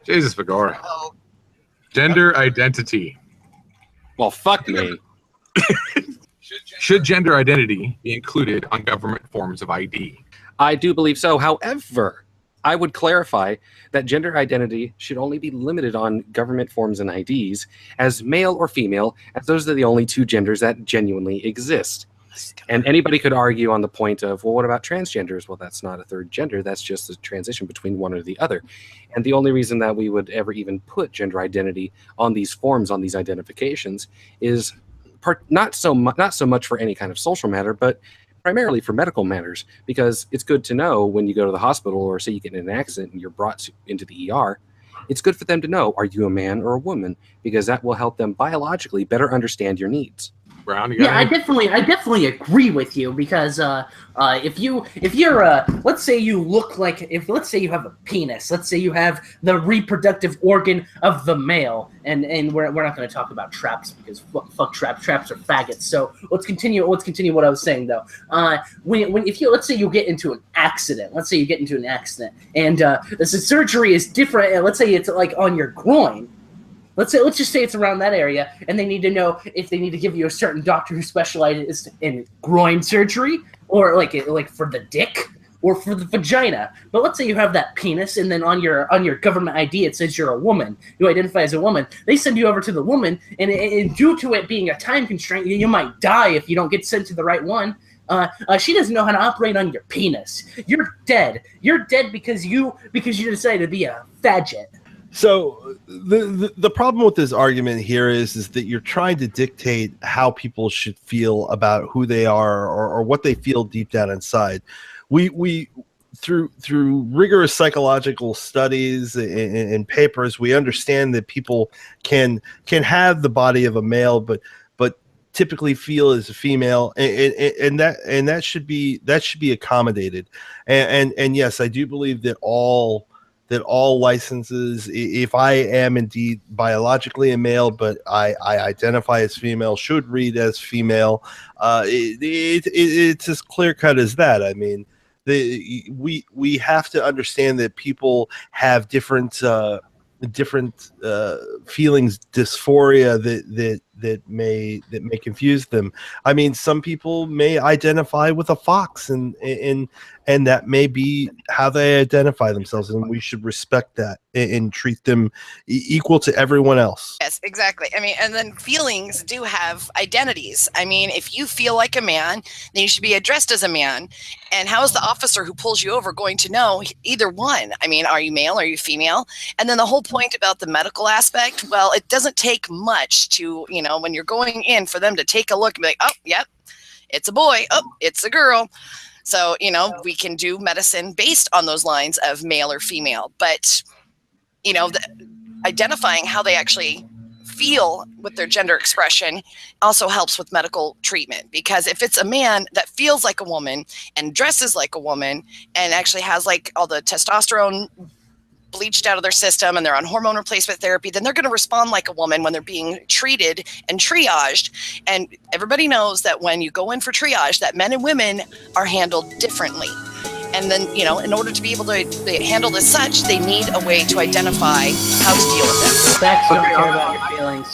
Jesus, Vigora. Oh, Gender identity. Well, fuck me. Should gender identity be included on government forms of ID? I do believe so. However, I would clarify that gender identity should only be limited on government forms and IDs as male or female, as those are the only two genders that genuinely exist. And anybody could argue on the point of, well, what about transgenders? Well, that's not a third gender. That's just a transition between one or the other. And the only reason that we would ever even put gender identity on these forms, on these identifications, is not so much for any kind of social matter, but primarily for medical matters, because it's good to know when you go to the hospital or say you get in an accident and you're brought into the ER, it's good for them to know, are you a man or a woman? Because that will help them biologically better understand your needs. Brown, you got Yeah, I definitely agree with you, because if you're let's say you look like, let's say you have a penis, let's say you have the reproductive organ of the male, and we're not going to talk about traps because fuck traps are faggots. So let's continue what I was saying though. If you, let's say you get into an accident, and the surgery is different. Let's say it's like on your groin. Let's just say it's around that area, and they need to know if they need to give you a certain doctor who specializes in groin surgery, or like for the dick, or for the vagina. But let's say you have that penis, and then on your government ID it says you're a woman. You identify as a woman. They send you over to the woman, and due to it being a time constraint, you might die if you don't get sent to the right one. She doesn't know how to operate on your penis. You're dead. You're dead because you decided to be a faggot. So the problem with this argument here is that you're trying to dictate how people should feel about who they are, or what they feel deep down inside. We through rigorous psychological studies and papers, we understand that people can have the body of a male, but typically feel as a female, and that should be accommodated. And yes, I do believe that all licenses, if I am indeed biologically a male, but I identify as female, should read as female. It's as clear cut as that. I mean, we have to understand that people have different feelings, dysphoria that may confuse them. I mean, some people may identify with a fox, and that may be how they identify themselves, and we should respect that and treat them equal to everyone else. yes, exactly. I mean, and then feelings do have identities. I mean, if you feel like a man, then you should be addressed as a man. And how is the officer who pulls you over going to know either one? I mean, are you male? Are you female? And then the whole point about the medical aspect, well, it doesn't take much to, when you're going in, for them to take a look and be like, oh, yep, it's a boy. Oh, it's a girl. So, we can do medicine based on those lines of male or female. But, identifying how they actually feel with their gender expression also helps with medical treatment. Because if it's a man that feels like a woman and dresses like a woman and actually has like all the testosterone bleached out of their system and they're on hormone replacement therapy, then they're going to respond like a woman when they're being treated and triaged. And everybody knows that when you go in for triage, that men and women are handled differently. And then, in order to be able to handle as such, they need a way to identify how to deal with this. Facts don't care about your feelings.